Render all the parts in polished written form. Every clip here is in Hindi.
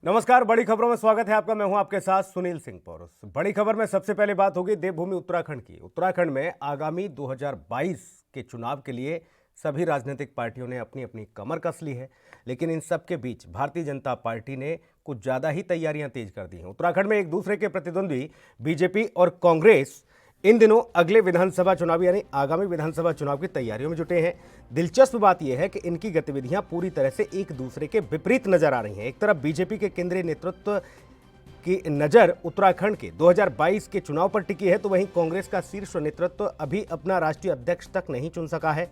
नमस्कार। बड़ी खबरों में स्वागत है आपका। मैं हूं आपके साथ सुनील सिंह पौरुष। बड़ी खबर में सबसे पहले बात होगी देवभूमि उत्तराखंड की। उत्तराखंड में आगामी 2022 के चुनाव के लिए सभी राजनीतिक पार्टियों ने अपनी अपनी कमर कस ली है, लेकिन इन सब के बीच भारतीय जनता पार्टी ने कुछ ज्यादा ही तैयारियां तेज कर दी हैं। उत्तराखंड में एक दूसरे के प्रतिद्वंदी बीजेपी और कांग्रेस इन दिनों अगले विधानसभा चुनाव यानी आगामी विधानसभा चुनाव की तैयारियों में जुटे हैं। दिलचस्प बात यह है कि इनकी गतिविधियां पूरी तरह से एक दूसरे के विपरीत नजर आ रही हैं। एक तरफ बीजेपी के केंद्रीय नेतृत्व की नजर उत्तराखंड के 2022 के चुनाव पर टिकी है, तो वहीं कांग्रेस का शीर्ष नेतृत्व अभी अपना राष्ट्रीय अध्यक्ष तक नहीं चुन सका है।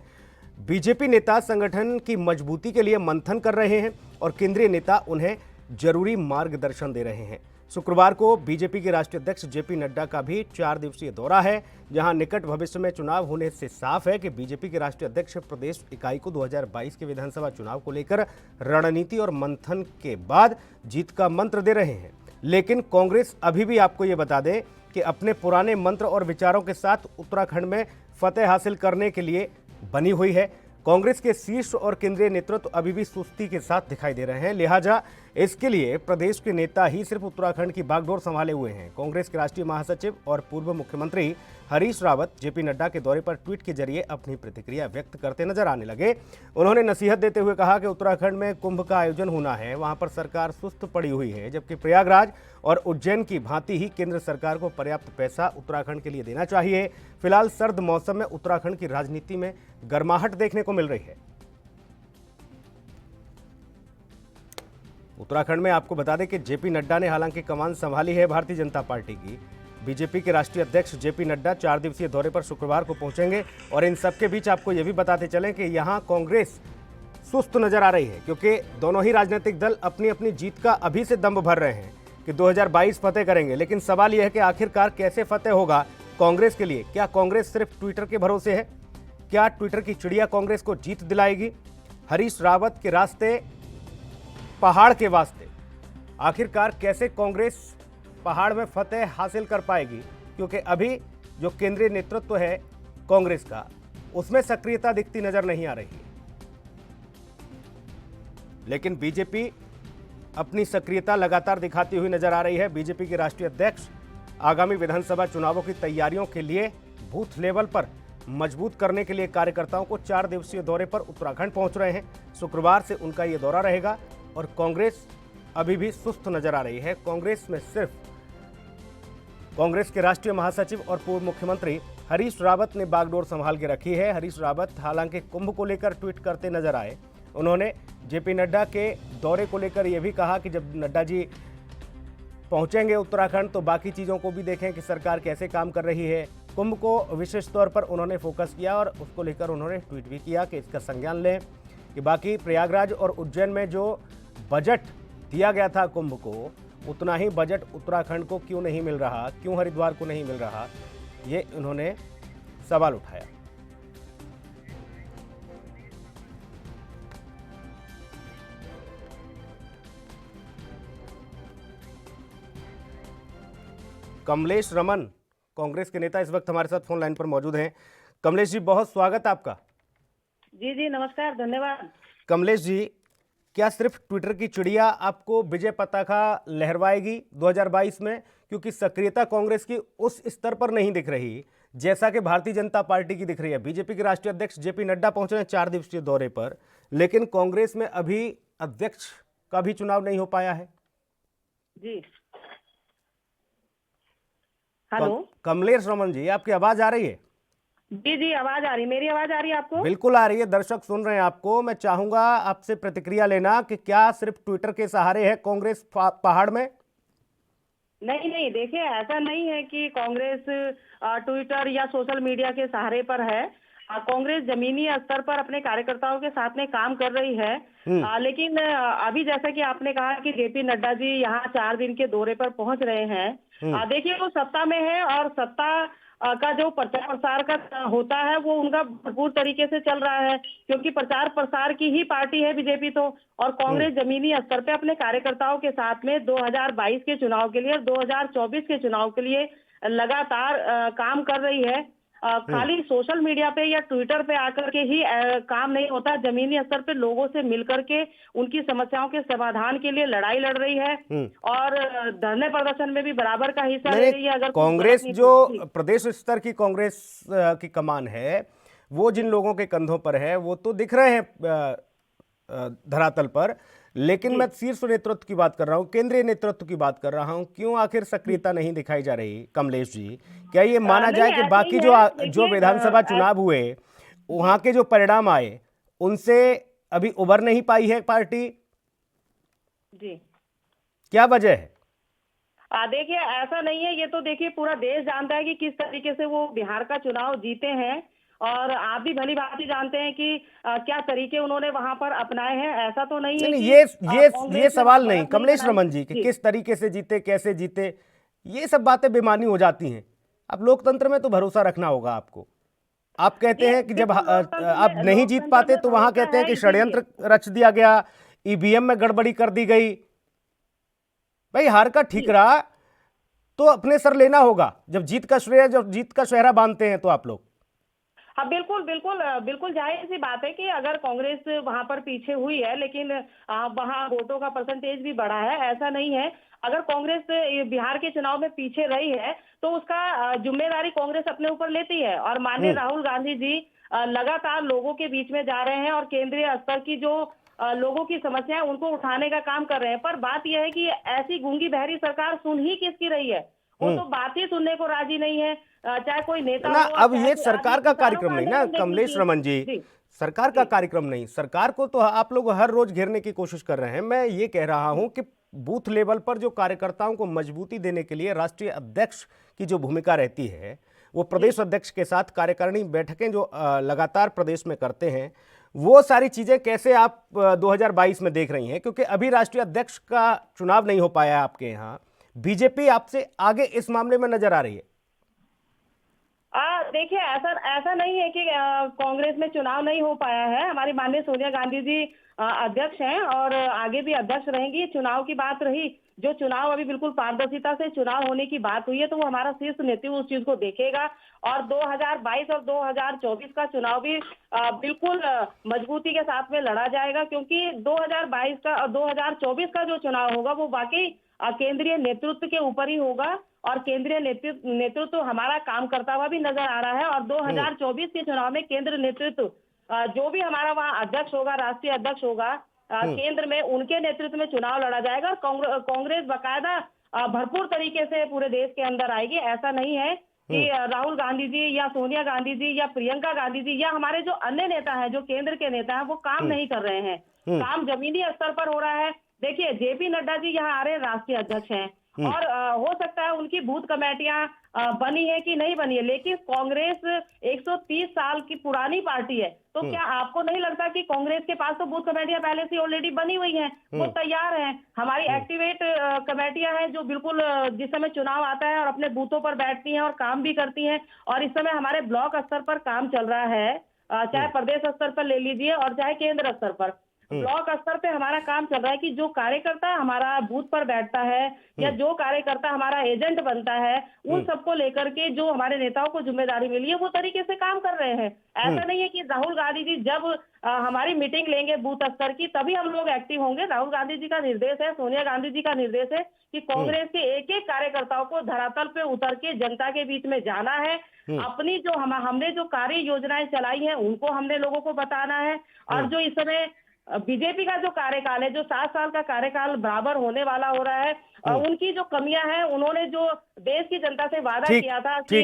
बीजेपी नेता संगठन की मजबूती के लिए मंथन कर रहे हैं और केंद्रीय नेता उन्हें जरूरी मार्गदर्शन दे रहे हैं। शुक्रवार को बीजेपी के राष्ट्रीय अध्यक्ष जेपी नड्डा का भी 4 दिवसीय दौरा है, जहां निकट भविष्य में चुनाव होने से साफ है कि बीजेपी के राष्ट्रीय अध्यक्ष प्रदेश इकाई को 2022 के विधानसभा चुनाव को लेकर रणनीति और मंथन के बाद जीत का मंत्र दे रहे हैं। लेकिन कांग्रेस अभी भी आपको ये बता दें कि अपने पुराने मंत्र और विचारों के साथ उत्तराखंड में फतेह हासिल करने के लिए बनी हुई है। कांग्रेस के शीर्ष और केंद्रीय नेतृत्व अभी भी सुस्ती के साथ दिखाई दे रहे हैं, लिहाजा इसके लिए प्रदेश के नेता ही सिर्फ उत्तराखंड की बागडोर संभाले हुए हैं। कांग्रेस के राष्ट्रीय महासचिव और पूर्व मुख्यमंत्री हरीश रावत जेपी नड्डा के दौरे पर ट्वीट के जरिए अपनी प्रतिक्रिया व्यक्त करते नजर आने लगे। उन्होंने नसीहत देते हुए कहा कि उत्तराखंड में कुंभ का आयोजन होना है, वहां पर सरकार सुस्त पड़ी हुई है, जबकि प्रयागराज और उज्जैन की भांति ही केंद्र सरकार को पर्याप्त पैसा उत्तराखंड के लिए देना चाहिए। फिलहाल सर्द मौसम में उत्तराखंड की राजनीति में गर्माहट देखने को मिल रही है। उत्तराखंड में आपको बता दें कि जेपी नड्डा ने हालांकि कमान संभाली है भारतीय जनता पार्टी की। बीजेपी के राष्ट्रीय अध्यक्ष जेपी नड्डा 4 दिवसीय दौरे पर शुक्रवार को पहुंचेंगे और इन सबके बीच आपको यह भी बताते चलें कि यहां कांग्रेस सुस्त नजर आ रही है, क्योंकि दोनों ही राजनीतिक दल अपनी अपनी जीत का अभी से दम भर रहे हैं कि 2022 फतेह करेंगे। लेकिन सवाल यह है कि आखिरकार कैसे फतेह होगा कांग्रेस के लिए। क्या कांग्रेस सिर्फ ट्विटर के भरोसे है? क्या ट्विटर की चिड़िया कांग्रेस को जीत दिलाएगी? हरीश रावत के रास्ते पहाड़ के वास्ते आखिरकार कैसे कांग्रेस पहाड़ में फतेह हासिल कर पाएगी? क्योंकि अभी जो केंद्रीय नेतृत्व है कांग्रेस का, उसमें सक्रियता दिखती नजर नहीं आ रही है। लेकिन बीजेपी अपनी सक्रियता लगातार दिखाती हुई नजर आ रही है। बीजेपी के राष्ट्रीय अध्यक्ष आगामी विधानसभा चुनावों की तैयारियों के लिए बूथ लेवल पर मजबूत करने के लिए कार्यकर्ताओं को 4 दिवसीय दौरे पर उत्तराखंड पहुंच रहे हैं। शुक्रवार से उनका यह दौरा रहेगा और कांग्रेस अभी भी सुस्त नजर आ रही है। कांग्रेस में सिर्फ कांग्रेस के राष्ट्रीय महासचिव और पूर्व मुख्यमंत्री हरीश रावत ने बागडोर संभाल के रखी है। हरीश रावत हालांकि कुंभ को लेकर ट्वीट करते नजर आए। उन्होंने जेपी नड्डा के दौरे को लेकर यह भी कहा कि जब नड्डा जी पहुंचेंगे उत्तराखंड तो बाकी चीज़ों को भी देखें कि सरकार कैसे काम कर रही है। कुंभ को विशेष तौर पर उन्होंने फोकस किया और उसको लेकर उन्होंने ट्वीट भी किया कि इसका संज्ञान लें कि बाकी प्रयागराज और उज्जैन में जो बजट दिया गया था कुंभ को, उतना ही बजट उत्तराखंड को क्यों नहीं मिल रहा, क्यों हरिद्वार को नहीं मिल रहा, ये उन्होंने सवाल उठाया। कमलेश रमन कांग्रेस के नेता इस वक्त हमारे साथ फोन लाइन पर मौजूद हैं। कमलेश जी, बहुत स्वागत आपका। जी जी नमस्कार, धन्यवाद। कमलेश जी, क्या सिर्फ ट्विटर की चिड़िया आपको विजय पताका लहरवाएगी 2022 में? क्योंकि सक्रियता कांग्रेस की उस स्तर पर नहीं दिख रही जैसा कि भारतीय जनता पार्टी की दिख रही है। बीजेपी के राष्ट्रीय अध्यक्ष जेपी नड्डा पहुंच रहे हैं 4 दिवसीय दौरे पर, लेकिन कांग्रेस में अभी अध्यक्ष का भी चुनाव नहीं हो पाया है। जी हेलो। कमलेश रमन जी, आपकी आवाज आ रही है? जी जी आवाज आ रही, मेरी आवाज आ रही है आपको? बिल्कुल आ रही है, दर्शक सुन रहे हैं आपको। मैं चाहूंगा आपसे प्रतिक्रिया लेना कि क्या सिर्फ ट्विटर के सहारे है कांग्रेस पहाड़ में? नहीं नहीं, देखिए ऐसा नहीं है कि कांग्रेस ट्विटर या सोशल मीडिया के सहारे पर है। कांग्रेस जमीनी स्तर पर अपने कार्यकर्ताओं के साथ में काम कर रही है। लेकिन अभी जैसा कि आपने कहा कि जेपी नड्डा जी यहाँ 4 दिन के दौरे पर पहुंच रहे हैं। देखिए वो सत्ता में है और सत्ता का जो प्रचार प्रसार का होता है वो उनका भरपूर तरीके से चल रहा है, क्योंकि प्रचार प्रसार की ही पार्टी है बीजेपी तो। और कांग्रेस जमीनी स्तर पे अपने कार्यकर्ताओं के साथ में 2022 के चुनाव के लिए और 2024 के चुनाव के लिए लगातार काम कर रही है। खाली सोशल मीडिया पे या ट्विटर पे आकर के ही काम नहीं होता। जमीनी स्तर पे लोगों से मिलकर के उनकी समस्याओं के समाधान के लिए लड़ाई लड़ रही है और धरने प्रदर्शन में भी बराबर का हिस्सा ले रही है। अगर कुछ गलत कांग्रेस नहीं जो जी प्रदेश स्तर की कांग्रेस की कमान है, वो जिन लोगों के कंधों पर है वो तो दिख रहे हैं धरातल पर, लेकिन जी मैं शीर्ष नेतृत्व की बात कर रहा हूँ, केंद्रीय नेतृत्व की बात कर रहा हूँ। क्यों आखिर सक्रियता नहीं दिखाई जा रही कमलेश जी? क्या ये माना नहीं जाए कि ऐसा बाकी नहीं जो है। जो देखिए विधानसभा चुनाव हुए वहां के जो परिणाम आए उनसे अभी उबर नहीं पाई है पार्टी? जी क्या वजह है? देखिए ऐसा नहीं है। ये तो देखिए पूरा देश जानता है कि किस तरीके से वो बिहार का चुनाव जीते हैं और आप भी भली भांति जानते हैं कि क्या तरीके उन्होंने वहां पर अपनाए हैं। ऐसा तो नहीं नहीं है नहीं, कि ये कांग्रेस ने वहां सवाल नहीं बढ़त नहीं कमलेश बनाई। रमन जी कि जी किस तरीके से जीते, कैसे जीते, ये सब बातें बेमानी हो जाती हैं। अब लोकतंत्र में तो भरोसा रखना होगा आपको। आप कहते ये हैं कि जब देखो आप नहीं जीत पाते तो वहां कहते हैं कि इसीलिए षड्यंत्र रच दिया गया, ईवीएम में गड़बड़ी कर दी गई। भाई हार का जी ठीकरा तो अपने सर लेना होगा। जब जीत का सेहरा बांधते हैं तो आप लोग। हाँ बिल्कुल बिल्कुल बिल्कुल जाहिर सी बात है कि अगर कांग्रेस वहां पर पीछे हुई है लेकिन वहां वोटों का परसेंटेज भी बढ़ा है। ऐसा नहीं है। अगर कांग्रेस बिहार के चुनाव में पीछे रही है तो उसका जिम्मेदारी कांग्रेस अपने ऊपर लेती है और माननीय राहुल गांधी जी लगातार लोगों के बीच में जा रहे हैं और केंद्रीय स्तर की जो लोगों की समस्या है उनको उठाने का काम कर रहे हैं। पर बात यह है कि ऐसी गूंगी बहरी सरकार सुन ही किसकी रही है? वो तो बात ही सुनने को राजी नहीं है। चाहे कोई नेता ना हो और अब चाहे ये कोई आदमी सरकार का किसानों कार्यक्रम का नहीं ना आंदोलन देख कमलेश लीजिए। रमन जी, जी सरकार का जी कार्यक्रम नहीं। सरकार को तो आप लोग हर रोज घेरने की कोशिश कर रहे हैं। मैं ये कह रहा हूं कि बूथ लेवल पर जो कार्यकर्ताओं को मजबूती देने के लिए राष्ट्रीय अध्यक्ष की जो भूमिका रहती है, वो प्रदेश अध्यक्ष के साथ कार्यकारिणी बैठकें जो लगातार प्रदेश में करते हैं, वो सारी चीजें कैसे आप 2022 में देख रही हैं? क्योंकि अभी राष्ट्रीय अध्यक्ष का चुनाव नहीं हो पाया आपके यहाँ, बीजेपी आपसे आगे इस मामले में नजर आ रही है। देखिए ऐसा ऐसा नहीं है कि कांग्रेस में चुनाव नहीं हो पाया है। हमारी माननीय सोनिया गांधी जी अध्यक्ष हैं और आगे भी अध्यक्ष रहेंगी। चुनाव की बात रही, जो चुनाव अभी बिल्कुल पारदर्शिता से चुनाव होने की बात हुई है तो वो हमारा शीर्ष नेतृत्व उस चीज को देखेगा और 2022 और 2024 का चुनाव भी बिल्कुल मजबूती के साथ में लड़ा जाएगा क्योंकि 2022 का और 2024 का जो चुनाव होगा वो वाकई केंद्रीय नेतृत्व के ऊपर ही होगा और केंद्रीय नेतृत्व हमारा काम करता हुआ भी नजर आ रहा है। और 2024 के चुनाव में केंद्र नेतृत्व जो भी हमारा वहाँ अध्यक्ष होगा, राष्ट्रीय अध्यक्ष होगा केंद्र में, उनके नेतृत्व में चुनाव लड़ा जाएगा। कांग्रेस बाकायदा भरपूर तरीके से पूरे देश के अंदर आएगी। ऐसा नहीं है कि राहुल गांधी जी या सोनिया गांधी जी या प्रियंका गांधी जी या हमारे जो अन्य नेता हैं, जो केंद्र के नेता हैं, वो काम नहीं कर रहे हैं। काम जमीनी स्तर पर हो रहा है। देखिए जेपी नड्डा जी यहाँ आ रहे हैं, राष्ट्रीय अध्यक्ष हैं और हो सकता है उनकी बूथ कमेटियां बनी है कि नहीं बनी है, लेकिन कांग्रेस 130 साल की पुरानी पार्टी है। तो क्या आपको नहीं लगता कि कांग्रेस के पास तो बूथ कमेटियां पहले से ऑलरेडी बनी हुई हैं, वो तैयार हैं। हमारी एक्टिवेट कमेटियां हैं जो बिल्कुल जिस समय चुनाव आता है और अपने बूथों पर बैठती हैं और काम भी करती हैं। और इस समय हमारे ब्लॉक स्तर पर काम चल रहा है, चाहे प्रदेश स्तर पर ले लीजिए और चाहे केंद्र स्तर पर। ब्लॉक स्तर पे हमारा काम चल रहा है कि जो कार्यकर्ता हमारा बूथ पर बैठता है या जो कार्यकर्ता हमारा एजेंट बनता है, उन सबको लेकर के जो हमारे नेताओं को जिम्मेदारी मिली है वो तरीके से काम कर रहे हैं। ऐसा नहीं है कि राहुल गांधी जी जब हमारी मीटिंग लेंगे बूथ स्तर की तभी हम लोग एक्टिव होंगे। राहुल गांधी जी का निर्देश है, सोनिया गांधी जी का निर्देश है कि कांग्रेस के एक एक कार्यकर्ताओं को धरातल पे उतर के जनता के बीच में जाना है। अपनी जो हमने जो कार्य योजनाएं चलाई हैं उनको हमने लोगों को बताना है। और जो इस समय बीजेपी का जो कार्यकाल है, जो 7 साल का कार्यकाल बराबर होने वाला हो रहा है, उनकी जो कमियां हैं, उन्होंने जो देश की जनता से वादा किया था कि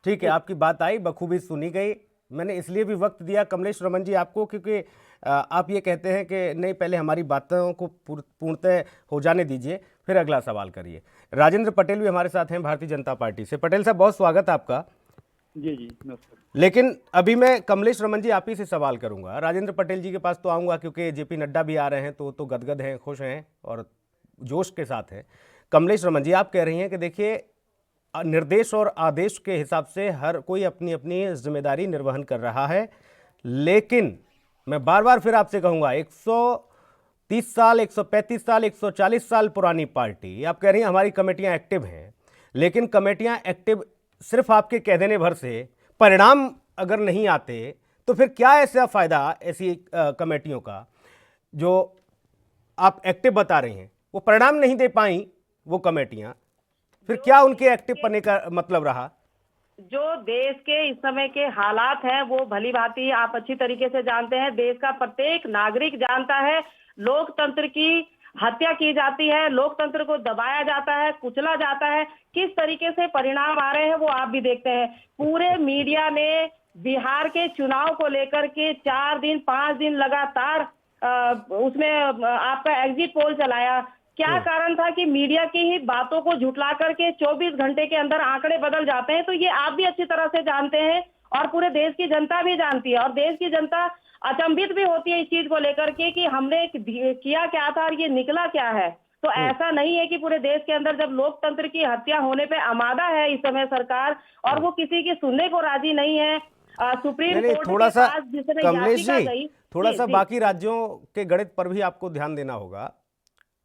ठीक है, आपकी बात आई, बखूबी सुनी गई। मैंने इसलिए भी वक्त दिया कमलेश रमन जी आपको क्योंकि आप ये कहते हैं कि नहीं, पहले हमारी बातों को पूर्णतः हो जाने दीजिए, फिर अगला सवाल करिए। राजेंद्र पटेल भी हमारे साथ हैं भारतीय जनता पार्टी से। पटेल साहब, बहुत स्वागत आपका। जी जी नमस्कार। लेकिन अभी मैं कमलेश रमन जी आप ही से सवाल करूंगा। राजेंद्र पटेल जी के पास तो आऊंगा क्योंकि जेपी नड्डा भी आ रहे हैं तो गदगद हैं, खुश हैं और जोश के साथ हैं। कमलेश रमन जी, आप कह रही हैं कि देखिए निर्देश और आदेश के हिसाब से हर कोई अपनी अपनी जिम्मेदारी निर्वहन कर रहा है, लेकिन मैं बार बार फिर आपसे कहूंगा 130 साल, 135 साल, 140 साल पुरानी पार्टी, आप कह रही हैं हमारी कमेटियां एक्टिव हैं, लेकिन कमेटियां एक्टिव सिर्फ आपके कह देने भर से परिणाम अगर नहीं आते तो फिर क्या ऐसा फायदा ऐसी कमेटियों का जो आप एक्टिव बता रही हैं, वो परिणाम नहीं दे पाई वो कमेटियां, फिर क्या उनके एक्टिव पने का मतलब रहा? जो देश के इस समय के हालात हैं वो भली भांति आप अच्छी तरीके से जानते हैं। देश का प्रत्येक नागरिक जानता है, लोकतंत्र की हत्या की जाती है, लोकतंत्र को दबाया जाता है, कुचला जाता है। किस तरीके से परिणाम आ रहे हैं वो आप भी देखते हैं। पूरे मीडिया ने बिहार के चुनाव को लेकर के 4 दिन 5 दिन लगातार उसमें आपका एग्जिट पोल चलाया। क्या कारण था कि मीडिया की ही बातों को झुठला करके 24 घंटे के अंदर आंकड़े बदल जाते हैं? तो ये आप भी अच्छी तरह से जानते हैं और पूरे देश की जनता भी जानती है, और देश की जनता अचंभित भी होती है इस चीज को लेकर के कि हमने किया क्या था और ये निकला क्या है। तो ऐसा नहीं है कि पूरे देश के अंदर जब लोकतंत्र की हत्या होने पे आमादा है इस समय सरकार और वो किसी की सुनने को राजी नहीं है। सुप्रीम नहीं, कोर्ट थोड़ा के सा पास जिस समय कमलेश याचिका जी, गई। थोड़ा जी, सा जी। बाकी राज्यों के गणित पर भी आपको ध्यान देना होगा।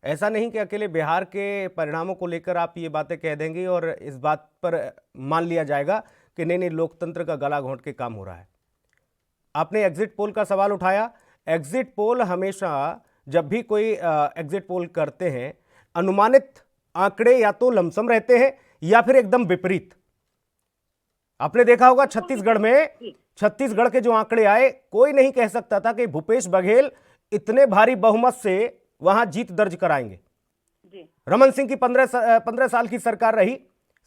ऐसा नहीं कि अकेले बिहार के परिणामों को लेकर आप ये बातें कह देंगे और इस बात पर मान लिया जाएगा कि नहीं नहीं लोकतंत्र का गला घोंट के काम हो रहा है। आपने एग्जिट पोल का सवाल उठाया। एग्जिट पोल हमेशा जब भी कोई एग्जिट पोल करते हैं, अनुमानित आंकड़े या तो लमसम रहते हैं या फिर एकदम विपरीत। आपने देखा होगा छत्तीसगढ़ के जो आंकड़े आए, कोई नहीं कह सकता था कि भूपेश बघेल इतने भारी बहुमत से वहां जीत दर्ज कराएंगे। जी। रमन सिंह की 15 साल की सरकार रही,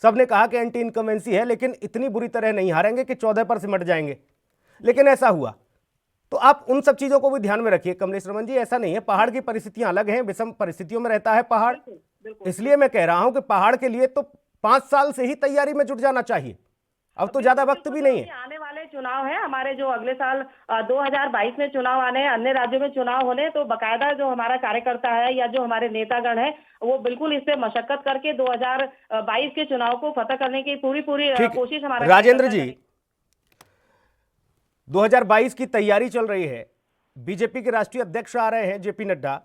सबने कहा कि एंटी इनकमेंसी है लेकिन इतनी बुरी तरह नहीं हारेंगे कि 14 पर सिमट जाएंगे, लेकिन ऐसा हुआ। तो आप उन सब चीजों को भी ध्यान में रखिए कमलेश रमन जी। ऐसा नहीं है, पहाड़ की परिस्थितियां अलग हैं, विषम परिस्थितियों में रहता है पहाड़। इसलिए मैं कह रहा हूं कि पहाड़ के लिए तो 5 साल से ही तैयारी में जुट जाना चाहिए। अब तो ज्यादा वक्त भी नहीं है। आने वाले चुनाव है हमारे, जो अगले साल 2022 में चुनाव आने हैं, अन्य राज्यों में चुनाव होने, तो बकायदा जो हमारा कार्यकर्ता है या जो हमारे नेतागण है वो बिल्कुल इस पे मशक्कत करके 2022 के चुनाव को फतह करने की पूरी ठीक, कोशिश हमारा राजेंद्र कार्यकर्ता जी, करेंगे। 2022 की तैयारी चल रही है, बीजेपी के राष्ट्रीय अध्यक्ष आ रहे हैं जेपी नड्डा।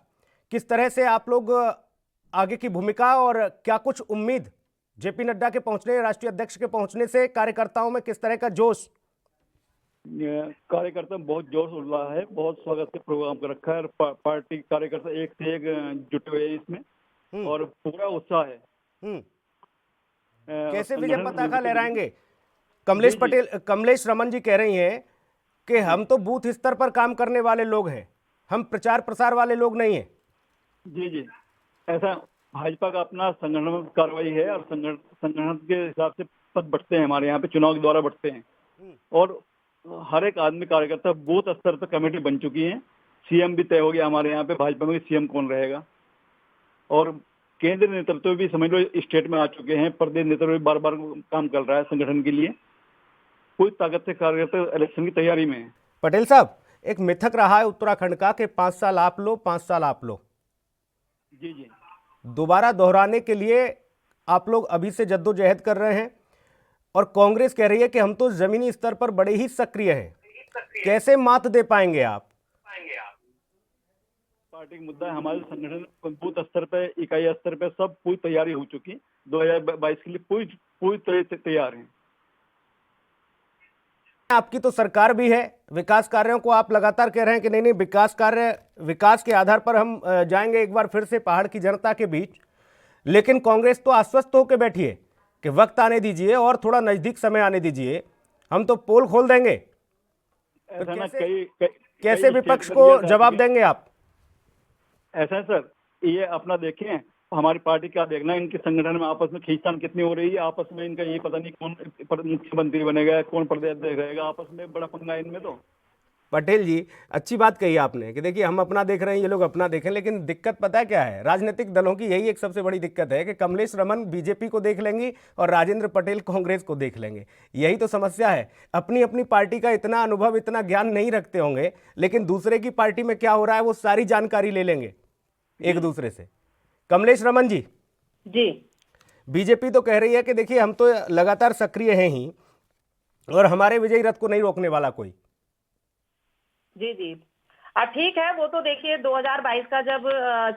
किस तरह से आप लोग आगे की भूमिका और क्या कुछ उम्मीद जेपी नड्डा के पहुंचने, राष्ट्रीय अध्यक्ष के पहुंचने से कार्यकर्ताओं में किस तरह का जोश? कार्यकर्ता में बहुत जोश उड़ रहा है, बहुत स्वागत के प्रोग्राम कर रखा है और पार्टी कार्यकर्ता एक से एक जुटे हुए हैं इसमें और पूरा उत्साह है। हम्म कैसे विजय संगठन पताका बिल्कुल- लहराएंगे? जी। कमलेश रमन जी कह रही हैं कि हम तो बूथ स्तर पर काम करने वाले लोग हैं, हम प्रचार प्रसार वाले लोग नहीं हैं। जी जी, ऐसा भाजपा का अपना संगठन कार्रवाई है और संगठन के हिसाब से पद बढ़ते हैं हमारे यहाँ पे, चुनाव के द्वारा बढ़ते हैं और हर एक आदमी कार्यकर्ता बूथ स्तर पर कमेटी बन चुकी है। सीएम भी तय हो गया हमारे यहाँ पे, भाजपा में सीएम कौन रहेगा और केंद्रीय नेतृत्व भी समझ लो स्टेट में आ चुके हैं, प्रदेश नेतृत्व भी बार बार काम कर रहा है संगठन के लिए। पूरी ताकत से कार्यकर्ता इलेक्शन की तैयारी में है। पटेल साहब, एक मिथक रहा है उत्तराखंड का कि 5 साल आप लो 5 साल आप लो। जी जी, दोबारा दोहराने के लिए आप लोग अभी से जद्दोजहद कर रहे हैं और कांग्रेस कह रही है कि हम तो जमीनी स्तर पर बड़े ही सक्रिय हैं। कैसे मात दे पाएंगे आप? पार्टी का मुद्दा है, हमारे संगठन बूथ स्तर पे, इकाई स्तर पे सब पूरी तैयारी हो चुकी। 2022 के लिए पूरी तरह से तैयार है। आपकी तो सरकार भी है, विकास कार्यों को आप लगातार कह रहे हैं कि नहीं नहीं विकास के आधार पर हम जाएंगे एक बार फिर से पहाड़ की जनता के बीच, लेकिन कांग्रेस तो आश्वस्त होकर बैठी है कि वक्त आने दीजिए और थोड़ा नजदीक समय आने दीजिए, हम तो पोल खोल देंगे। तो ऐसा ना कैसे कई विपक्ष स्टेट को में जवाब देंगे आप? ऐसा है सर, ये अपना देखें, हमारी पार्टी क्या देखना है, इनके संगठन में आपस में खींचतान कितनी हो रही है, आपस में इनका ये पता नहीं कौन मुख्यमंत्री बनेगा, कौन प्रदेश अध्यक्ष रहेगा, आपस में बड़ा पंगा है इनमें। तो पटेल जी, अच्छी बात कही आपने कि देखिए हम अपना देख रहे हैं, ये लोग अपना देखें, लेकिन दिक्कत पता है क्या है? राजनीतिक दलों की यही एक सबसे बड़ी दिक्कत है कि कमलेश रमन बीजेपी को देख लेंगी और राजेंद्र पटेल कांग्रेस को देख लेंगे। यही तो समस्या है, अपनी अपनी पार्टी का इतना अनुभव, इतना ज्ञान नहीं रखते होंगे, लेकिन दूसरे की पार्टी में क्या हो रहा है वो सारी जानकारी ले लेंगे एक दूसरे से। कमलेश रमन जी, बीजेपी तो कह रही है कि देखिए हम तो लगातार सक्रिय हैं ही और हमारे विजयी रथ को नहीं रोकने वाला कोई। जी जी, ठीक है, वो तो देखिए 2022 का जब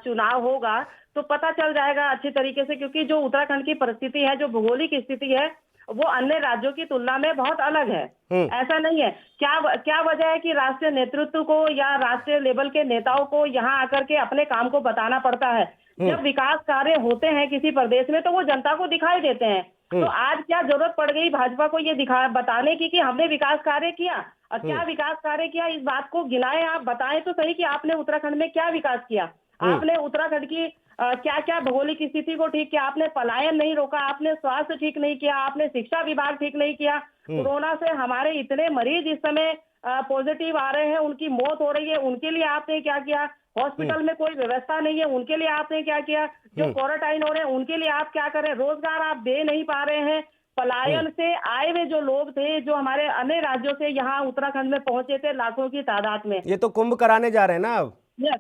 चुनाव होगा तो पता चल जाएगा अच्छी तरीके से, क्योंकि जो उत्तराखंड की परिस्थिति है, जो भौगोलिक स्थिति है, वो अन्य राज्यों की तुलना में बहुत अलग है। ऐसा नहीं है। क्या वजह है कि राष्ट्रीय नेतृत्व को या राष्ट्रीय लेवल के नेताओं को यहाँ आकर के अपने काम को बताना पड़ता है? जब विकास कार्य होते हैं किसी प्रदेश में तो वो जनता को दिखाई देते हैं। तो आज क्या जरूरत पड़ गई भाजपा को ये बताने की कि हमने विकास कार्य किया? और क्या विकास कार्य किया, इस बात को गिनाएं, आप बताएं तो सही कि आपने उत्तराखंड में क्या विकास किया। आपने उत्तराखंड की क्या क्या भौगोलिक स्थिति को ठीक किया, आपने पलायन नहीं रोका, आपने स्वास्थ्य ठीक नहीं किया, आपने शिक्षा विभाग ठीक नहीं किया। कोरोना से हमारे इतने मरीज इस समय पॉजिटिव आ रहे हैं, उनकी मौत हो रही है, उनके लिए आपने क्या किया? हॉस्पिटल में कोई व्यवस्था नहीं है, उनके लिए आपने क्या किया? जो क्वारंटाइन हो रहे हैं उनके लिए आप क्या कर रहे हैं? रोजगार आप दे नहीं पा रहे हैं। पलायन से आए हुए जो लोग थे, जो हमारे अन्य राज्यों से यहाँ उत्तराखंड में पहुंचे थे लाखों की तादाद में। ये तो कुंभ कराने जा रहे हैं ना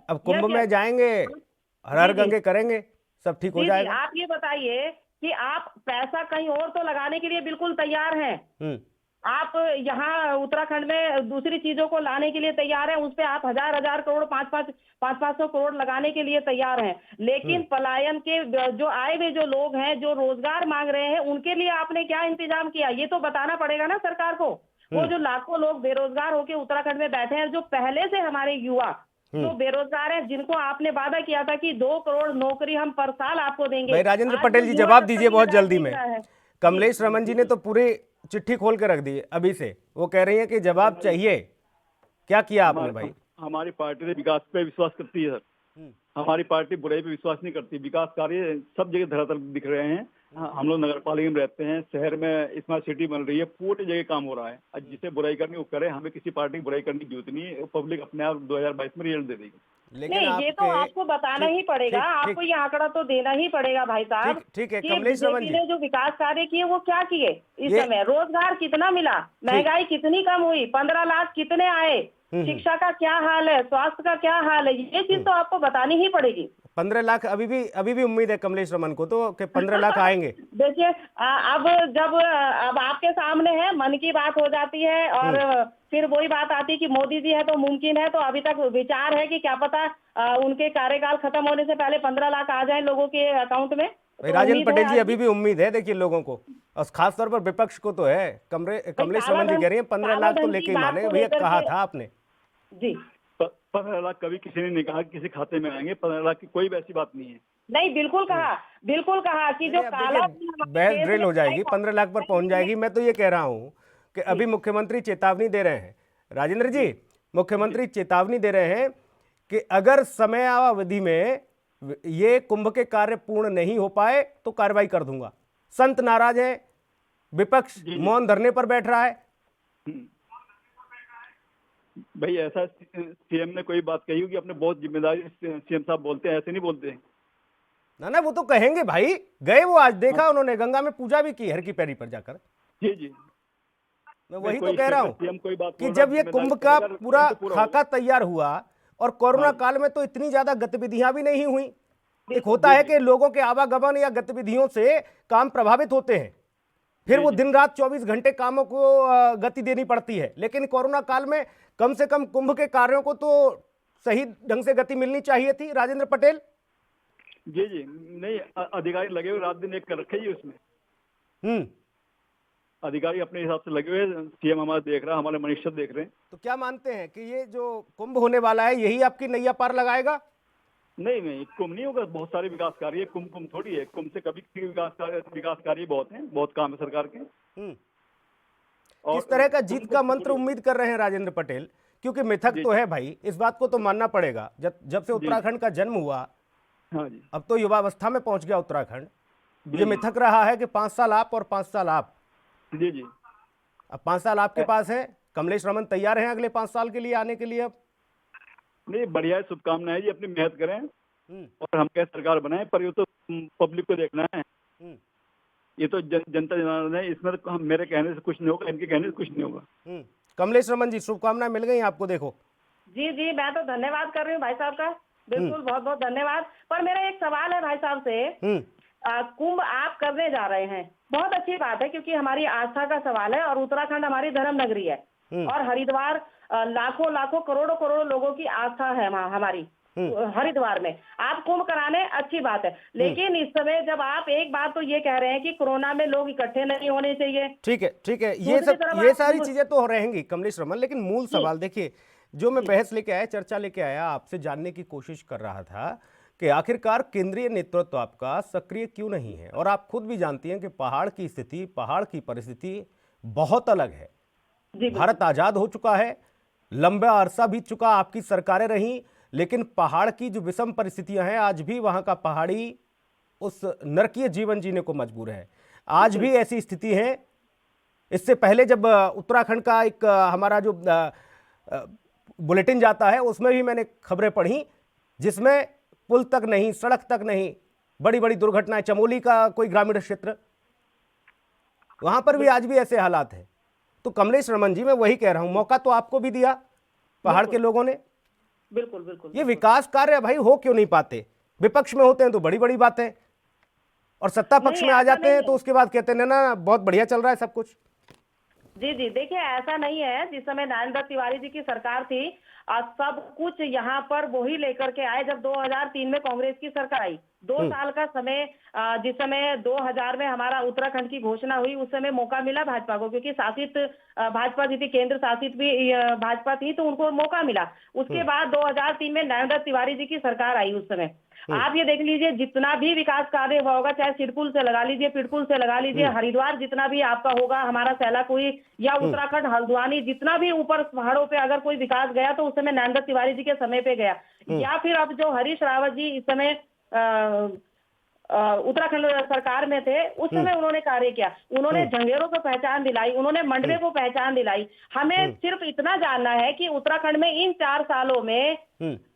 अब कुंभ में जाएंगे, हर हर गंगे करेंगे, सब ठीक हो जाएगा। आप ये बताइए कि आप पैसा कहीं और तो लगाने के लिए बिल्कुल तैयार हैं। आप यहाँ उत्तराखंड में दूसरी चीजों को लाने के लिए तैयार हैं, उस पे आप हजार करोड़, 500 करोड़ लगाने के लिए तैयार हैं। लेकिन पलायन के जो आए हुए जो लोग हैं, जो रोजगार मांग रहे हैं, उनके लिए आपने क्या इंतजाम किया? ये तो बताना पड़ेगा ना सरकार को। वो जो लाखों लोग बेरोजगार होकर उत्तराखंड में बैठे हैं, जो पहले से हमारे युवा जो बेरोजगार हैं, जिनको आपने वादा किया था कि 2 करोड़ नौकरी हम पर साल आपको देंगे। भाई राजेंद्र पटेल जी जवाब दीजिए बहुत जल्दी में। कमलेश रमन जी ने तो पूरी चिट्ठी खोल के रख दी अभी से, वो कह रही है कि जवाब चाहिए। क्या किया आपने भाई? हमारी पार्टी ने विकास पे विश्वास करती है सर। हमारी पार्टी बुराई पे विश्वास नहीं करती। विकास कार्य सब जगह धरातल दिख रहे हैं। हम लोग नगर पालिका में रहते हैं, शहर में स्मार्ट सिटी बन रही है, पूरी जगह काम हो रहा है। आज जिसे बुराई करनी वो करे, हमें किसी पार्टी की बुराई करने की जरूरत नहीं है। पब्लिक अपने आप 2022 में रिजल्ट दे देगी। लेकिन नहीं, ये तो आपको बताना ही पड़ेगा, आपको ये आंकड़ा तो देना ही पड़ेगा भाई साहब। ठीक है कमलेश रमन जी ने जो विकास कार्य किए वो क्या किए इस समय? रोजगार कितना मिला? महंगाई कितनी कम हुई? 15 लाख कितने आए? शिक्षा का क्या हाल है? स्वास्थ्य का क्या हाल है? ये चीज तो आपको बतानी ही पड़ेगी। 15 लाख अभी भी उम्मीद है कमलेश रमन को तो कि 15 लाख आएंगे। देखिए अब आपके सामने है, मन की बात हो जाती है और फिर वही बात आती कि मोदी जी है तो मुमकिन है। तो अभी तक विचार है कि क्या पता उनके कार्यकाल खत्म होने से पहले 15 लाख आ जाए लोगों के अकाउंट में। राजेंद्र पटेल जी अभी भी उम्मीद है, देखिए लोगों को, और खास तौर पर विपक्ष को तो है। कमलेश रमन जी कह रही है 15 लाख तो लेके ही माने, भैया कहा था आपने जी। 15 लाख कभी किसी ने नहीं कहा किसी खाते में आएंगे। 15 लाख की कोई वैसी बात नहीं है। नहीं, बिल्कुल कहा कि जो काला बहस ड्रिल हो जाएगी, 15 लाख पर पहुंच जाएगी। मैं तो ये कह रहा हूं कि अभी मुख्यमंत्री चेतावनी दे रहे हैं, राजेंद्र जी, मुख्यमंत्री चेतावनी दे रहे हैं कि अगर समयावधि में ये कुंभ के कार्य पूर्ण नहीं हो पाए तो कार्रवाई कर दूंगा। संत नाराज है, विपक्ष मौन धरने पर बैठ रहा है। भाई ऐसा सीएम ने कोई बात कही होगी? अपने बहुत जिम्मेदारी सीएम साहब बोलते हैं, ऐसे नहीं बोलते ना वो तो कहेंगे भाई। गए वो, आज देखा उन्होंने गंगा में पूजा भी की हर की पैरी पर जाकर। जी मैं वही तो कह रहा हूं कि जब ये कुंभ का पूरा खाका तैयार हुआ और कोरोना काल में तो इतनी ज्यादा गतिविधियां भी नहीं हुई। एक होता है कि लोगों के आवागमन या गतिविधियों से काम प्रभावित होते हैं, फिर वो दिन रात 24 घंटे कामों को गति देनी पड़ती है। लेकिन कोरोना काल में कम से कम कुंभ के कार्यों को तो सही ढंग से गति मिलनी चाहिए थी। राजेंद्र पटेल जी नहीं, अधिकारी लगे हुए रात दिन एक कर रखे ही उसमें। अधिकारी अपने हिसाब से लगे हुए, सीएम हमारा देख रहा है, हमारे मिनिस्टर देख रहे हैं। तो क्या मानते हैं कि ये जो कुंभ होने वाला है यही आपकी नैया पार लगाएगा? नहीं, कुंभ नहीं होगा। बहुत सारे विकास कार्य, कुंभ थोड़ी है। कुंभ से कभी विकास कार्य बहुत हैं, बहुत काम है सरकार के। किस तरह का जीत का मंत्र उम्मीद कर रहे हैं राजेंद्र पटेल? क्योंकि मिथक तो है भाई, इस बात को तो मानना पड़ेगा। जब से उत्तराखंड का जन्म हुआ, हाँ जी, अब तो युवावस्था में पहुंच गया उत्तराखंड। ये मिथक रहा है कि 5 साल आप और 5 साल आप। जी अब 5 साल आपके पास है, कमलेश रमन तैयार हैं अगले 5 साल के लिए आने के लिए? अब नहीं, बढ़िया है, शुभकामनाएं जी। अपनी मेहनत करें और हम क्या सरकार बनाएं, पर ये तो पब्लिक को देखना है। ये तो जनता जनार्दन है, इसमें तो मेरे कहने से कुछ नहीं होगा, इनके कहने से कुछ नहीं होगा। कमलेश रमन जी, शुभकामनाएं मिल गई आपको। देखो जी, मैं तो धन्यवाद कर रही हूँ भाई साहब का, बिल्कुल बहुत बहुत धन्यवाद। पर मेरा एक सवाल है भाई साहब से। कुंभ आप करने जा रहे हैं, बहुत अच्छी बात है, क्योंकि हमारी आस्था का सवाल है और उत्तराखंड हमारी धर्म नगरी है और हरिद्वार लाखों करोड़ों लोगों की आस्था है हमारी। हरिद्वार में आप कुंभ कराने अच्छी बात है, लेकिन इस समय जब आप एक बात तो ये कह रहे हैं कि कोरोना में लोग इकट्ठे नहीं होने चाहिए, ठीक है, दूसरी तरफ ये आप सारी चीजें तो रहेंगी कमलेश रमन, लेकिन मूल सवाल देखिए, जो मैं बहस लेके आया, चर्चा लेके आया, आपसे जानने की कोशिश कर रहा था कि आखिरकार केंद्रीय नेतृत्व आपका सक्रिय क्यों नहीं है। और आप खुद भी जानती हैं कि पहाड़ की स्थिति, पहाड़ की परिस्थिति बहुत अलग है। जी भारत आजाद हो चुका है, लंबा अरसा बीत चुका, आपकी सरकारें रहीं, लेकिन पहाड़ की जो विषम परिस्थितियां हैं, आज भी वहां का पहाड़ी उस नरकीय जीवन जीने को मजबूर है। आज भी ऐसी स्थिति है। इससे पहले जब उत्तराखंड का एक हमारा जो बुलेटिन जाता है, उसमें भी मैंने खबरें पढ़ी जिसमें पुल तक नहीं, सड़क तक नहीं, बड़ी बड़ी दुर्घटनाएं। चमोली का कोई ग्रामीण क्षेत्र, वहां पर भी आज भी ऐसे हालात हैं। तो कमलेश रमन जी, मैं वही कह रहा हूं, मौका तो आपको भी दिया पहाड़ के लोगों ने। बिल्कुल बिल्कुल ये विकास कार्य भाई हो क्यों नहीं पाते? विपक्ष में होते हैं तो बड़ी बड़ी बातें, और सत्ता पक्ष नहीं, में आ ऐसा जाते हैं नहीं तो उसके बाद कहते हैं ना बहुत बढ़िया चल रहा है सब कुछ। जी जी, देखिए ऐसा नहीं है। जिस समय नरेंद्र तिवारी जी की सरकार थी, सब कुछ यहाँ पर वो ही लेकर के आए। जब 2003 में कांग्रेस की सरकार आई, 2 साल का समय, जिस समय 2000 में हमारा उत्तराखंड की घोषणा हुई, उस समय मौका मिला भाजपा को, क्योंकि शासित भाजपा जी थी, केंद्र शासित भी भाजपा थी, तो उनको मौका मिला। उसके बाद 2003 में नरेंद्र तिवारी जी की सरकार आई। उस समय आप ये देख लीजिए, जितना भी विकास कार्य हुआ होगा, चाहे सिरपुल से लगा लीजिए, पिटपुल से लगा लीजिए, हरिद्वार जितना भी आपका होगा, हमारा सैलाकुई या उत्तराखंड हल्द्वानी, जितना भी ऊपर पहाड़ों पे अगर कोई विकास गया तो उस समय नरेंद्र तिवारी जी के समय पे गया। या फिर अब जो हरीश रावत जी इस समय उत्तराखंड सरकार में थे, उस समय उन्होंने कार्य किया। उन्होंने जंगेरों को पहचान दिलाई, उन्होंने मंडवे को पहचान दिलाई। हमें सिर्फ इतना जानना है कि उत्तराखंड में इन 4 सालों में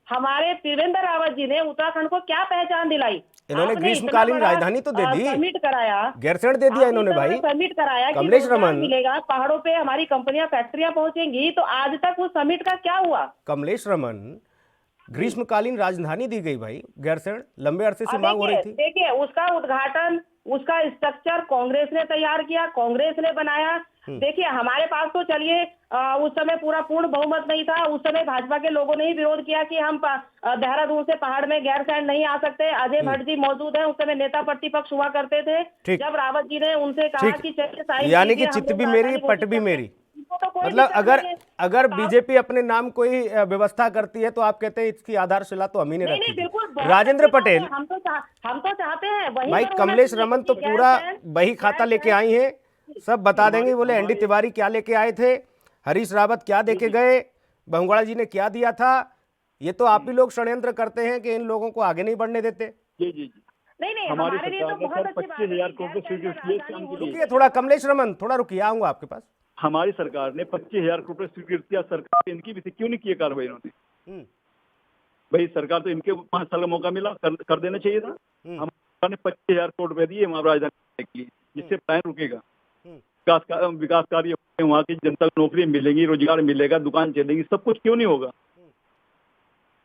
हमारे त्रिवेंद्र रावत जी ने उत्तराखंड को क्या पहचान दिलाई। इन्होंने आपने ग्रीष्मकालीन इतना बड़ा, राजधानी तो दे दी, समिट कराया, गैरसैंण दे दिया इन्होंने भाई, समिट कराया कि कमलेश रोजगार रमन, मिलेगा, पहाड़ों पे हमारी कंपनियां, फैक्ट्रियां पहुंचेंगी। तो आज तक उस समिट का क्या हुआ? कमलेश रमन, ग्रीष्मकालीन राजधानी दी गई भाई गैरसैंण, लंबे अरसे से मांग हो रही थी। देखिए उसका उद्घाटन, उसका स्ट्रक्चर कांग्रेस ने तैयार किया, कांग्रेस ने बनाया। देखिए हमारे पास तो चलिए उस समय पूरा पूर्ण बहुमत नहीं था। उस समय भाजपा के लोगों ने ही विरोध किया कि हम देहरादून से पहाड़ में गैरसैंण नहीं आ सकते। अजय भट्ट जी मौजूद हैं, उस समय नेता प्रतिपक्ष हुआ करते थे। जब रावत जी ने उनसे कहा कि चलिए साइन, यानी कि चित्त भी मेरी पट भी मेरी, मतलब अगर बीजेपी अपने नाम कोई व्यवस्था करती है तो आप कहते हैं इसकी आधारशिला तो हम ही ने रखी थी। राजेंद्र पटेल, हम तो चाहते हैं वही भाई कमलेश रमन तो पूरा बही खाता लेके आई हैं, सब बता देंगे। बोले एनडी तिवारी क्या लेके आए थे, हरीश रावत क्या देके गए, बहुगुणा जी ने क्या दिया था। ये तो आप ही लोग षड्यंत्र करते हैं कि इन लोगों को आगे नहीं बढ़ने देते। जी जी जी, नहीं, हमारी हमारे लिए तो सरकार ने बहुत सर अच्छी बात है। 25,000 करोड़ रुपए स्वीकृत किए इस काम के लिए। रुकिए थोड़ा कमलेश रमन, थोड़ा रुकिए, आऊंगा आपके पास। हमारी सरकार ने 25,000 करोड़ रुपए स्वीकृत किया। सरकार इनकी भी थी, क्यों नहीं किए कार्रवाई इन्होंने? भाई सरकार तो इनके 5 साल का मौका मिला, कर देना चाहिए था। हमारी सरकार ने 25,000 करोड़ रुपए दिए वहाँ राजधानी के लिए, जिससे प्लान रुकेगा, विकास कार्य, वहाँ की जनता को नौकरी मिलेगी, रोजगार मिलेगा, दुकान चलेगी, सब कुछ क्यों नहीं होगा?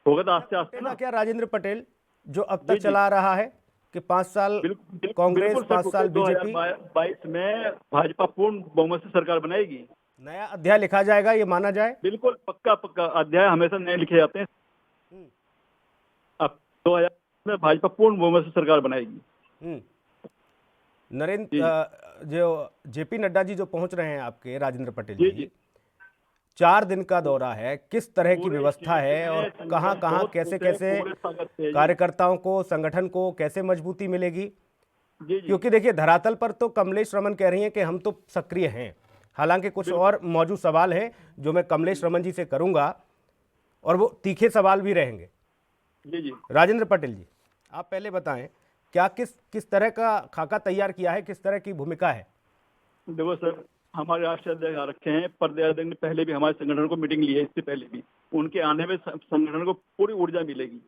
होगा तो आस्ते आस्ते ना। क्या राजेंद्र पटेल जो अब तक चला रहा है कि 5 साल कांग्रेस, 5 साल बीजेपी, 2022 में भाजपा पूर्ण बहुमत से सरकार बनाएगी, नया अध्याय लिखा जाएगा, ये माना जाए? बिल्कुल पक्का अध्याय हमेशा नए लिखे जाते हैं। अब 2000 में भाजपा पूर्ण बहुमत से सरकार बनाएगी। नरेंद्र जो जेपी नड्डा जी जो पहुंच रहे हैं आपके, राजेंद्र पटेल जी, 4 दिन का दौरा है, किस तरह की व्यवस्था है और कहां कहां कैसे कैसे कार्यकर्ताओं को, संगठन को कैसे मजबूती मिलेगी? क्योंकि देखिए धरातल पर तो कमलेश रमन कह रही हैं कि हम तो सक्रिय हैं, हालांकि कुछ और मौजूद सवाल हैं जो मैं कमलेश रमन जी से करूंगा और वो तीखे सवाल भी रहेंगे। राजेंद्र पटेल जी, आप पहले बताएं, क्या किस तरह का खाका तैयार किया है, किस तरह की भूमिका है? देखो सर, हमारे राष्ट्रीय अध्यक्ष आ रखे हैं, प्रदेश अध्यक्ष ने पहले भी हमारे संगठन को मीटिंग ली है, इससे पहले भी। उनके आने में संगठन को पूरी ऊर्जा मिलेगी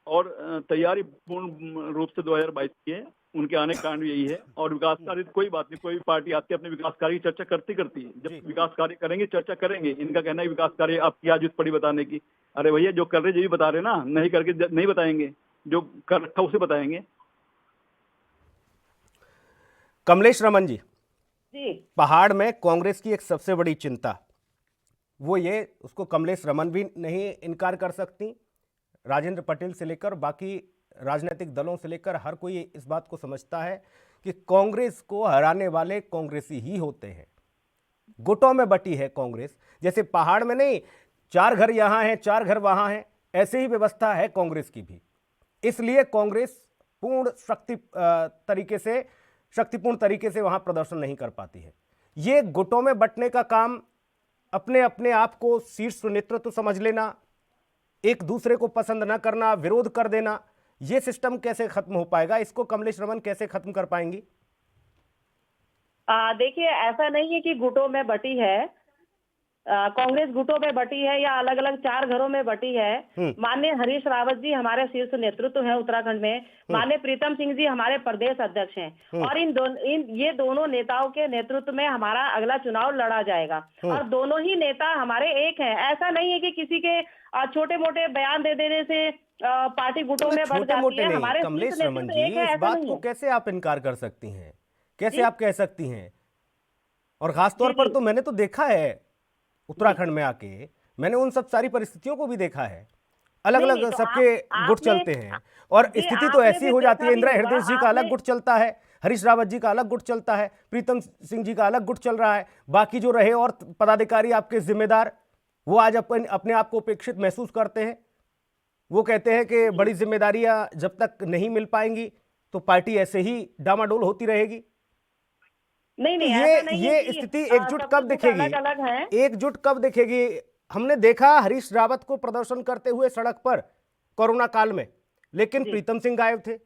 और तैयारी पूर्ण रूप से 2022 की है। उनके आने का कारण यही है। और विकास कार्य कोई बात नहीं, कोई भी पार्टी आती है अपने विकास कार्य की चर्चा करती है। जब विकास कार्य करेंगे चर्चा करेंगे। इनका कहना है विकास कार्य आप क्या जरूरत पड़ी बताने की? अरे भैया जो कर रहे जो भी बता रहे ना, नहीं करके नहीं बताएंगे, जो कर रखा उसे बताएंगे। कमलेश रमन जी, जी, पहाड़ में कांग्रेस की एक सबसे बड़ी चिंता वो ये, उसको कमलेश रमन भी नहीं इनकार कर सकती, राजेंद्र पटेल से लेकर बाकी राजनीतिक दलों से लेकर हर कोई इस बात को समझता है कि कांग्रेस को हराने वाले कांग्रेसी ही होते हैं। गुटों में बटी है कांग्रेस, जैसे पहाड़ में नहीं 4 घर यहां हैं 4 घर वहां हैं, ऐसे ही व्यवस्था है कांग्रेस की भी। इसलिए कांग्रेस शक्तिपूर्ण तरीके से वहां प्रदर्शन नहीं कर पाती है। ये गुटों में बंटने का काम, अपने अपने आप को शीर्ष नेतृत्व समझ लेना, एक दूसरे को पसंद न करना, विरोध कर देना, ये सिस्टम कैसे खत्म हो पाएगा? इसको कमलेश रमन कैसे खत्म कर पाएंगी? देखिए, ऐसा नहीं है कि गुटों में बटी है, कांग्रेस गुटों में बटी है या अलग अलग 4 घरों में बटी है। माननीय हरीश रावत जी हमारे शीर्ष नेतृत्व हैं उत्तराखंड में, माननीय प्रीतम सिंह जी हमारे प्रदेश अध्यक्ष हैं, और ये दोनों नेताओं के नेतृत्व में हमारा अगला चुनाव लड़ा जाएगा, और दोनों ही नेता हमारे एक हैं। ऐसा नहीं है कि किसी के छोटे मोटे बयान दे देने से पार्टी गुटों में बढ़ जाती है। हमारे कमलेश रमन जी, इस बात को कैसे आप इनकार कर सकती हैं? कैसे आप कह सकती हैं? और खासतौर पर तो मैंने तो देखा है उत्तराखंड में आके, मैंने उन सब सारी परिस्थितियों को भी देखा है। अलग अलग सबके गुट चलते हैं, और स्थिति तो ऐसी हो जाती है। इंदिरा हृदय जी का अलग गुट चलता है, हरीश रावत जी का अलग गुट चलता है, प्रीतम सिंह जी का अलग गुट चल रहा है, बाकी जो रहे और पदाधिकारी आपके जिम्मेदार, वो आज अपने आप को उपेक्षित महसूस करते हैं। वो कहते हैं कि बड़ी जिम्मेदारियां जब तक नहीं मिल पाएंगी तो पार्टी ऐसे ही डामाडोल होती रहेगी। नहीं, ये स्थिति एकजुट कब दिखेगी? एकजुट कब दिखेगी? हमने देखा हरीश रावत को प्रदर्शन करते हुए सड़क पर कोरोना काल में, लेकिन प्रीतम सिंह गायब थे।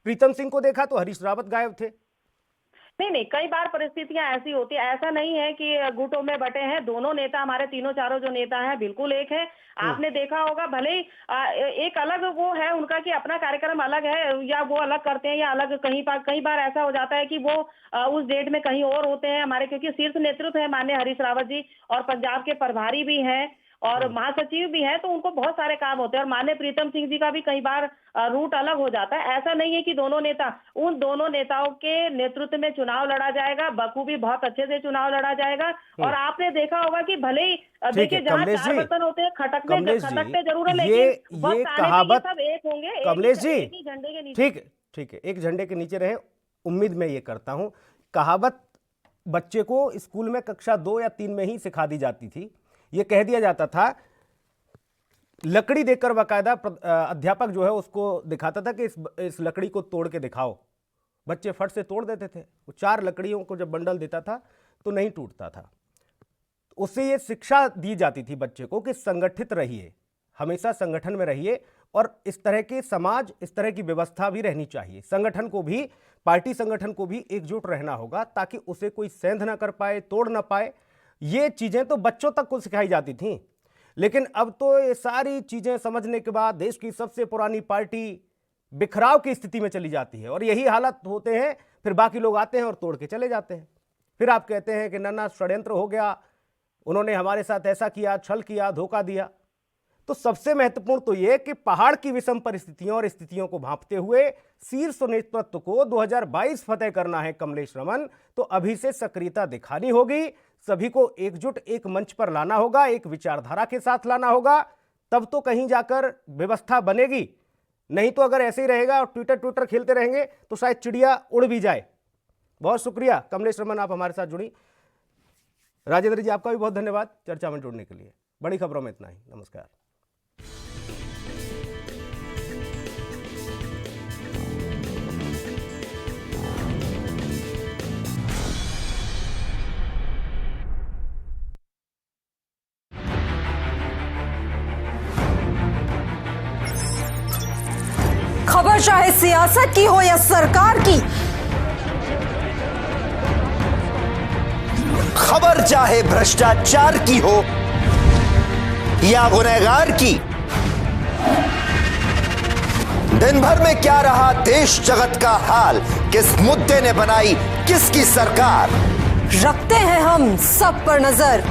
प्रीतम सिंह को देखा तो हरीश रावत गायब थे। नहीं, कई बार परिस्थितियां ऐसी होती है। ऐसा नहीं है कि गुटों में बटे हैं। दोनों नेता, हमारे तीनों चारों जो नेता हैं, बिल्कुल एक है। आपने देखा होगा, भले ही एक अलग वो है उनका कि अपना कार्यक्रम अलग है, या वो अलग करते हैं या अलग कई बार ऐसा हो जाता है कि वो उस डेट में कहीं और होते हैं हमारे, क्योंकि शीर्ष नेतृत्व है माननीय हरीश रावत जी, और पंजाब के प्रभारी भी हैं और महासचिव भी हैं, तो उनको बहुत सारे काम होते हैं। और माननीय प्रीतम सिंह जी का भी कई बार रूट अलग हो जाता है। ऐसा नहीं है कि उन दोनों नेताओं के नेतृत्व में चुनाव लड़ा जाएगा, बखूबी बहुत अच्छे से चुनाव लड़ा जाएगा। और आपने देखा होगा कि भले ही देखिए जहाँ 4 बर्तन होते हैं, खटकते जरूर है, लेकिन ये कहावत सब एक होंगे, कमलेश जी, एक ही झंडे के नीचे। ठीक है, एक झंडे के नीचे रहे, उम्मीद मैं ये करता हूं। कहावत बच्चे को स्कूल में कक्षा 2 या 3 में ही सिखा दी जाती थी। ये कह दिया जाता था, लकड़ी देकर बाकायदा अध्यापक जो है उसको दिखाता था कि इस लकड़ी को तोड़ के दिखाओ। बच्चे फट से तोड़ देते थे। वो 4 लकड़ियों को जब बंडल देता था तो नहीं टूटता था। उससे ये शिक्षा दी जाती थी बच्चे को कि संगठित रहिए, हमेशा संगठन में रहिए, और इस तरह के समाज, इस तरह की व्यवस्था भी रहनी चाहिए। संगठन को भी, पार्टी संगठन को भी एकजुट रहना होगा, ताकि उसे कोई सेंध ना कर पाए, तोड़ ना पाए। ये चीजें तो बच्चों तक को सिखाई जाती थी, लेकिन अब तो ये सारी चीजें समझने के बाद देश की सबसे पुरानी पार्टी बिखराव की स्थिति में चली जाती है, और यही हालत होते हैं। फिर बाकी लोग आते हैं और तोड़ के चले जाते हैं। फिर आप कहते हैं कि नन्ना षड्यंत्र हो गया, उन्होंने हमारे साथ ऐसा किया, छल किया, धोखा दिया। तो सबसे महत्वपूर्ण तो यह कि पहाड़ की विषम परिस्थितियों और स्थितियों को भांपते हुए शीर्ष नेतृत्व को 2022 फतेह करना है कमलेश रमन, तो अभी से सक्रियता दिखानी होगी। सभी को एकजुट एक मंच पर लाना होगा, एक विचारधारा के साथ लाना होगा, तब तो कहीं जाकर व्यवस्था बनेगी। नहीं तो अगर ऐसे ही रहेगा और ट्विटर खेलते रहेंगे तो शायद चिड़िया उड़ भी जाए। बहुत शुक्रिया कमलेश रमन, आप हमारे साथ जुड़ी। राजेंद्र जी, आपका भी बहुत धन्यवाद चर्चा में जुड़ने के लिए। बड़ी खबरों में इतना ही, नमस्कार। खबर चाहे सियासत की हो या सरकार की, खबर चाहे भ्रष्टाचार की हो या गुनहगार की, दिन भर में क्या रहा देश जगत का हाल, किस मुद्दे ने बनाई किसकी सरकार, रखते हैं हम सब पर नजर,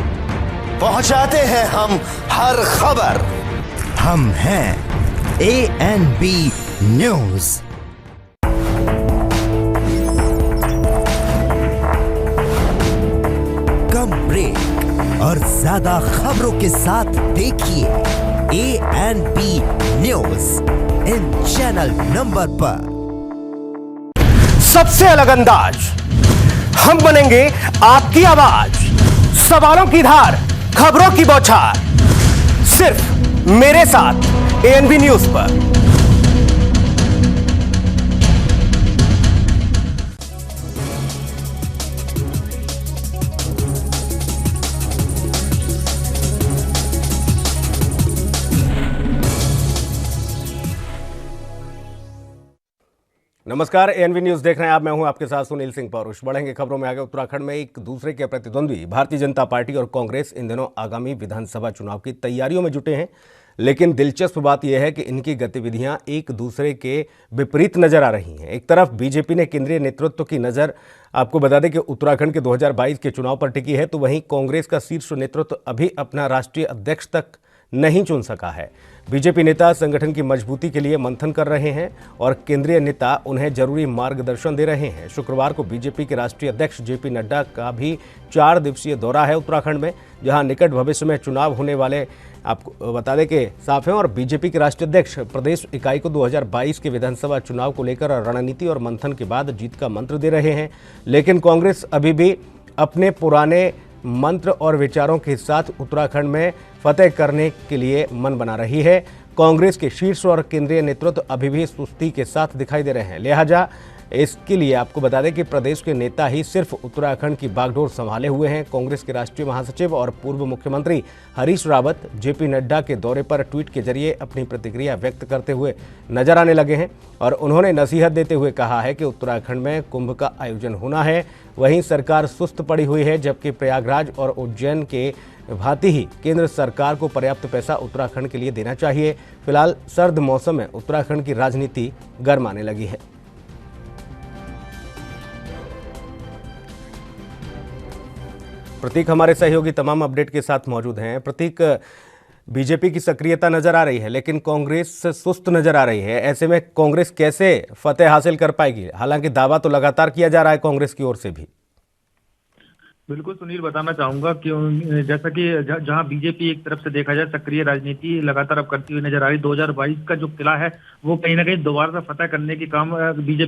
पहुंचाते हैं हम हर खबर। हम हैं ANB न्यूज। कम ब्रेक और ज्यादा खबरों के साथ देखिए ANB news in channel number पर। सबसे अलग अंदाज, हम बनेंगे आपकी आवाज, सवालों की धार, खबरों की बौछार, सिर्फ मेरे साथ ANB न्यूज पर। नमस्कार, ANB न्यूज देख रहे हैं आप। मैं हूं आपके साथ सुनील सिंह पौरुष। बढ़ेंगे खबरों में आगे। उत्तराखंड में एक दूसरे के प्रतिद्वंद्वी भारतीय जनता पार्टी और कांग्रेस इन दिनों आगामी विधानसभा चुनाव की तैयारियों में जुटे हैं, लेकिन दिलचस्प बात यह है कि इनकी गतिविधियां एक दूसरे के विपरीत नजर आ रही हैं। एक तरफ बीजेपी ने केंद्रीय नेतृत्व की नजर, आपको बता दें कि उत्तराखंड के 2022 के चुनाव पर टिकी है, तो वहीं कांग्रेस का शीर्ष नेतृत्व अभी अपना राष्ट्रीय अध्यक्ष तक नहीं चुन सका है। बीजेपी नेता संगठन की मजबूती के लिए मंथन कर रहे हैं और केंद्रीय नेता उन्हें जरूरी मार्गदर्शन दे रहे हैं। शुक्रवार को बीजेपी के राष्ट्रीय अध्यक्ष जेपी नड्डा का भी 4 दिवसीय दौरा है उत्तराखंड में, जहां निकट भविष्य में चुनाव होने वाले आपको बता दें कि साफ हैं। और बीजेपी के राष्ट्रीय अध्यक्ष प्रदेश इकाई को 2022 के विधानसभा चुनाव को लेकर रणनीति और मंथन के बाद जीत का मंत्र दे रहे हैं, लेकिन कांग्रेस अभी भी अपने पुराने मंत्र और विचारों के साथ उत्तराखंड में फतेह करने के लिए मन बना रही है। कांग्रेस के शीर्ष और केंद्रीय नेतृत्व अभी भी सुस्ती के साथ दिखाई दे रहे हैं। लिहाजा इसके लिए आपको बता दें कि प्रदेश के नेता ही सिर्फ उत्तराखंड की बागडोर संभाले हुए हैं। कांग्रेस के राष्ट्रीय महासचिव और पूर्व मुख्यमंत्री हरीश रावत जेपी नड्डा के दौरे पर ट्वीट के जरिए अपनी प्रतिक्रिया व्यक्त करते हुए नजर आने लगे हैं और उन्होंने नसीहत देते हुए कहा है कि उत्तराखंड में कुंभ का आयोजन होना है। वहीं सरकार सुस्त पड़ी हुई है, जबकि प्रयागराज और उज्जैन के भांति ही केंद्र सरकार को पर्याप्त पैसा उत्तराखंड के लिए देना चाहिए। फिलहाल सर्द मौसम में उत्तराखंड की राजनीति गर्माने लगी है। प्रतीक हमारे सहयोगी तमाम अपडेट के साथ मौजूद हैं। प्रतीक, बीजेपी की सक्रियता नजर आ रही है, लेकिन कांग्रेस सुस्त नजर आ रही है। ऐसे में कांग्रेस कैसे फतेह हासिल कर पाएगी? हालांकि दावा तो लगातार किया जा रहा है कांग्रेस की ओर से भी। बिल्कुल सुनील, बताना चाहूंगा कि जैसा कि जहां बीजेपी एक तरफ से देखा जाए सक्रिय राजनीति लगातार अब करती हुई नजर आ रही, 2022 का जो किला है वो कहीं ना कहीं दोबारा से फतेह करने की काम बीजेपी